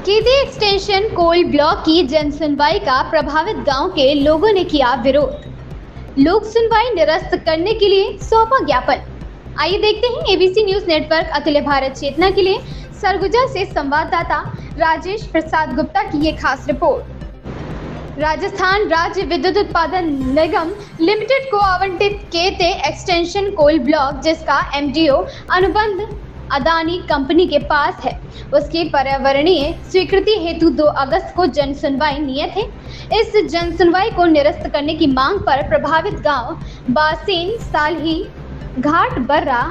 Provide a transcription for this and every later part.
केते extension coal block की जन सुनवाई का प्रभावित गांव के लोगों ने किया विरोध। लोक सुनवाई निरस्त करने के लिए सौंपा ज्ञापन। आइए देखते हैं एबीसी न्यूज नेटवर्क अतुल्य भारत चेतना के लिए सरगुजा से संवाददाता राजेश प्रसाद गुप्ता की ये खास रिपोर्ट। राजस्थान राज्य विद्युत उत्पादन निगम लिमिटेड को आवंटित केते एक्सटेंशन कोल ब्लॉक, जिसका एमडीओ अनुबंध अदानी कंपनी के पास है, उसकी पर्यावरणीय स्वीकृति हेतु 2 अगस्त को जन सुनवाई नियत है। इस जन सुनवाई को निरस्त करने की मांग पर प्रभावित गांव बासीन, सालही, घाट बर्रा,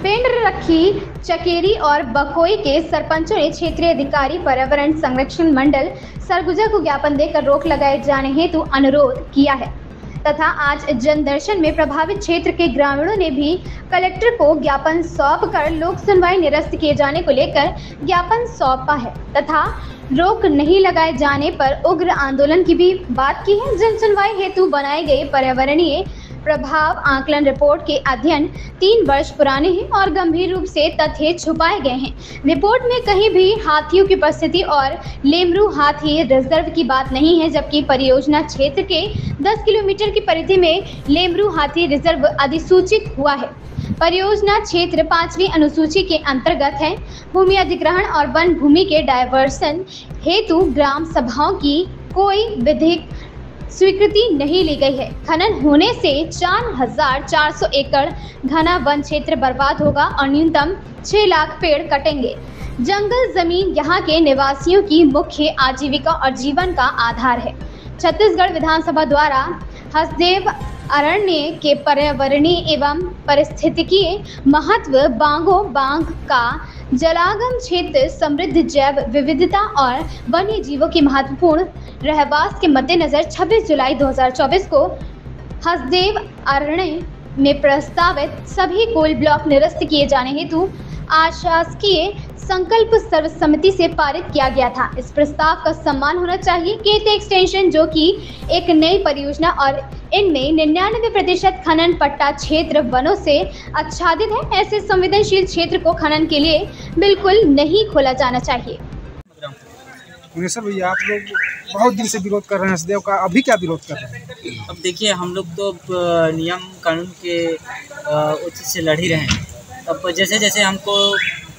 पेंडरखी, चकेरी और बकोई के सरपंचों ने क्षेत्रीय अधिकारी पर्यावरण संरक्षण मंडल सरगुजा को ज्ञापन देकर रोक लगाए जाने हेतु अनुरोध किया है तथा आज जनदर्शन में प्रभावित क्षेत्र के ग्रामीणों ने भी कलेक्टर को ज्ञापन सौंप कर लोक सुनवाई निरस्त किए जाने को लेकर ज्ञापन सौंपा है तथा रोक नहीं लगाए जाने पर उग्र आंदोलन की भी बात की है। जन सुनवाई हेतु बनाए गए पर्यावरणीय प्रभाव आकलन रिपोर्ट के अध्ययन 3 वर्ष पुराने हैं और गंभीर रूप से तथ्य छुपाए गए हैं। रिपोर्ट में कहीं भी हाथियों की उपस्थिति और लेमरू हाथी रिजर्व की बात नहीं है, जबकि परियोजना क्षेत्र के 10 किलोमीटर की परिधि में लेमरू हाथी रिजर्व अधिसूचित हुआ है। परियोजना क्षेत्र 5वीं अनुसूची के अंतर्गत है। भूमि अधिग्रहण और वन भूमि के डायवर्सन हेतु ग्राम सभाओं की कोई विधिक स्वीकृति नहीं ली गई है। खनन होने से 4400 एकड़ घना वन क्षेत्र बर्बाद होगा और न्यूनतम 6 लाख पेड़ कटेंगे। जंगल जमीन यहाँ के निवासियों की मुख्य आजीविका और जीवन का आधार है। छत्तीसगढ़ विधानसभा द्वारा हसदेव अरण्य के पर्यावरणीय एवं पारिस्थितिकीय महत्व, बांगो बांग का जलागम क्षेत्र, समृद्ध जैव विविधता और वन्य जीवों की महत्वपूर्ण रहवास के मद्देनजर 26 जुलाई 2024 को हसदेव अरण्य में प्रस्तावित सभी कोल ब्लॉक निरस्त किए जाने हेतु अशासकीय संकल्प सर्वसम्मति से पारित किया गया था। इस प्रस्ताव का सम्मान होना चाहिए। केते एक्सटेंशन, जो कि एक नई परियोजना और इनमें 99% खनन पट्टा क्षेत्र वनों से आच्छादित है, ऐसे संवेदनशील क्षेत्र को खनन के लिए बिल्कुल नहीं खोला जाना चाहिए। सर भैया, आप लोग बहुत दिन से विरोध कर रहे हैं हसदेव का, अभी क्या विरोध कर रहे हैं? अब देखिए, हम लोग तो नियम कानून के उचित से लड़ ही रहे हैं। अब जैसे जैसे हमको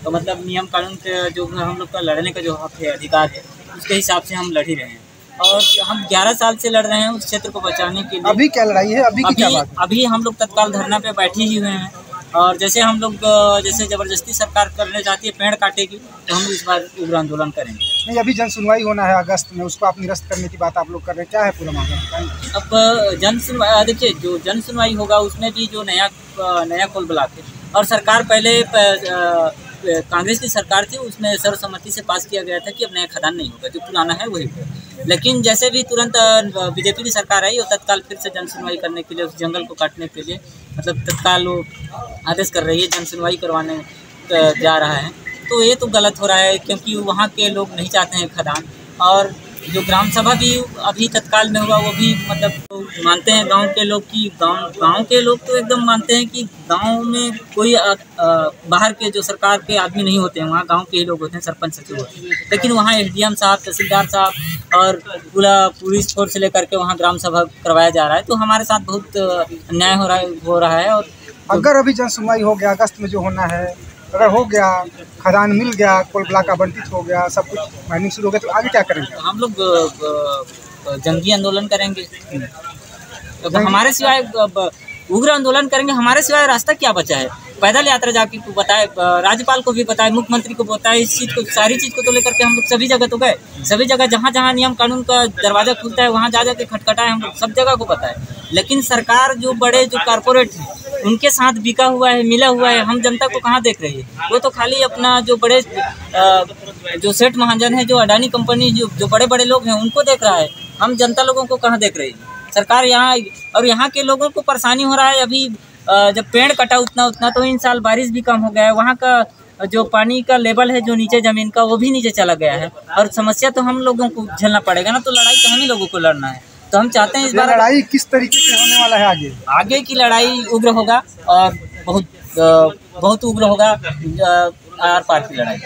मतलब नियम कानून के जो हम लोग का लड़ने का जो हक है, अधिकार है, उसके हिसाब से हम लड़ ही रहे हैं और हम 11 साल से लड़ रहे हैं उस क्षेत्र को बचाने के लिए। अभी क्या लड़ाई है? अभी क्या बात है? अभी हम लोग तत्काल धरना पे बैठे ही हुए हैं और जैसे हम लोग जैसे ज़बरदस्ती सरकार करने जाती है पेड़ काटेगी, तो हम इस बार उग्र आंदोलन करेंगे। नहीं, अभी जन सुनवाई होना है अगस्त में, उसको आप निरस्त करने की बात आप लोग कर रहे हैं, क्या है पूरा मामला? अब जन सुनवाई देखिए, जो जन सुनवाई होगा उसमें भी जो नया कोल ब्लॉक है और सरकार पहले कांग्रेस की सरकार थी, उसमें सर्वसम्मति से पास किया गया था कि अब नया खदान नहीं होगा, जो पुराना है वही होगा। लेकिन जैसे भी तुरंत बीजेपी की सरकार आई और तत्काल फिर से जन सुनवाई करने के लिए, उस जंगल को काटने के लिए मतलब तत्काल वो आदेश कर रही है, जन सुनवाई करवाने जा रहा है। तो ये तो गलत हो रहा है, क्योंकि वहाँ के लोग नहीं चाहते हैं खदान। और जो ग्राम सभा भी अभी तत्काल में हुआ, वो भी मतलब तो मानते हैं गांव के लोग की गांव के लोग तो एकदम मानते हैं कि गांव में कोई बाहर के जो सरकार के आदमी नहीं होते हैं, वहाँ गांव के ही लोग होते हैं, सरपंच सचिव होते हैं। लेकिन वहाँ एसडीएम साहब, तहसीलदार साहब और पूरा पुलिस फोर्स से लेकर के वहाँ ग्राम सभा करवाया जा रहा है। तो हमारे साथ बहुत अन्याय हो रहा है। और अगर अभी जन सुनवाई हो गया, अगस्त में जो होना है, अगर हो गया, खदान मिल गया, कोल ब्लॉक आवंटित हो गया, सब कुछ माइनिंग शुरू हो गया, तो आगे क्या करेंगे? हम लोग जंगी आंदोलन करेंगे। तो हमारे सिवाय उग्र आंदोलन करेंगे, हमारे सिवाय रास्ता क्या बचा है? पैदल यात्रा जाके बताए, राज्यपाल को भी बताए, मुख्यमंत्री को बताए, इस चीज़ को, सारी चीज़ को तो लेकर के हम लोग सभी जगह तो गए। सभी जगह जहाँ जहाँ नियम कानून का दरवाज़ा खुलता है वहाँ जा के खटखटाए, हम लोग सब जगह को बताए। लेकिन सरकार जो बड़े जो कारपोरेट हैं उनके साथ बिका हुआ है, मिला हुआ है, हम जनता को कहाँ देख रही है? वो तो खाली अपना जो बड़े जो सेठ महाजन है, जो अडानी कंपनी, जो बड़े बड़े लोग हैं, उनको देख रहा है। हम जनता लोगों को कहाँ देख रही है? सरकार यहाँ, और यहाँ के लोगों को परेशानी हो रहा है। अभी जब पेड़ कटा उतना तो इन साल बारिश भी कम हो गया है, वहाँ का जो पानी का लेवल है जो नीचे ज़मीन का, वो भी नीचे चला गया है और समस्या तो हम लोगों को झेलना पड़ेगा ना। तो लड़ाई तो हम ही लोगों को लड़ना है। तो हम चाहते हैं इस बार लड़ाई किस तरीके से होने वाला है? आगे की लड़ाई उग्र होगा और बहुत उग्र होगा, आर पार की लड़ाई।